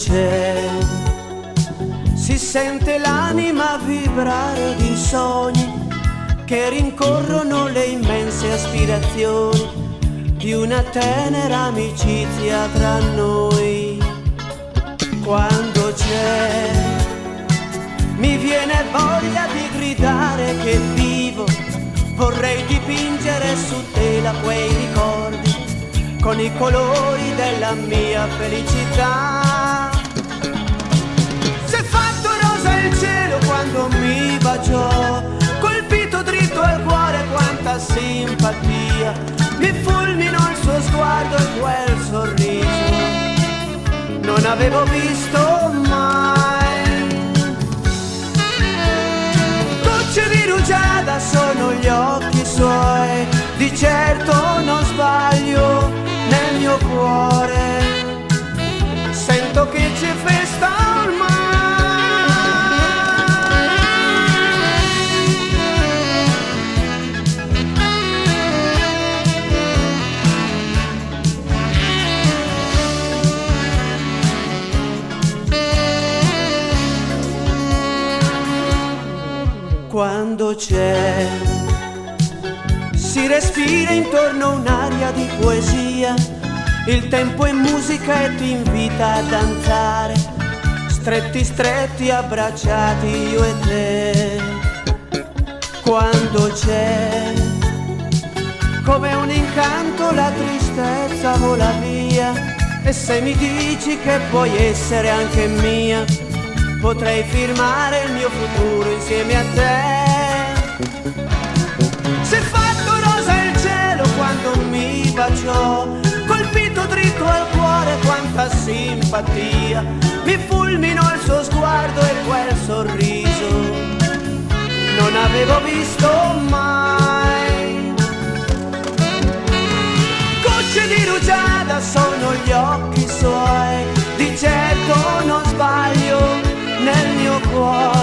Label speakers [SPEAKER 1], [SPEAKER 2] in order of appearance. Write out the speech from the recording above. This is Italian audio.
[SPEAKER 1] c'è, si sente l'anima vibrare di sogni che rincorrono le immense aspirazioni di una tenera amicizia tra noi. Quando c'è, mi viene voglia di gridare che vivo, vorrei dipingere su tela quei ricordi con i colori della mia felicità. Si è fatto rosa il cielo quando mi baciò, colpito dritto al cuore, quanta simpatia, mi fulminò il suo sguardo e quel sorriso, non avevo visto mai. Gocce di rugiada sono gli occhi suoi, di certo non sbaglio, nel mio cuore sento che c'è festa ormai. Quando c'è, si respira intorno un'aria di poesia, il tempo è musica e ti invita a danzare, stretti stretti abbracciati io e te. Quando c'è, come un incanto la tristezza vola via, e se mi dici che puoi essere anche mia, potrei firmare il mio futuro insieme a te. Si è fatto rosa il cielo quando mi baciò, colpito dritto al cuore, quanta simpatia, mi fulminò il suo sguardo e quel sorriso, non avevo visto mai. Gocce di rugiada sono gli occhi suoi, di certo non sbaglio, nel mio cuore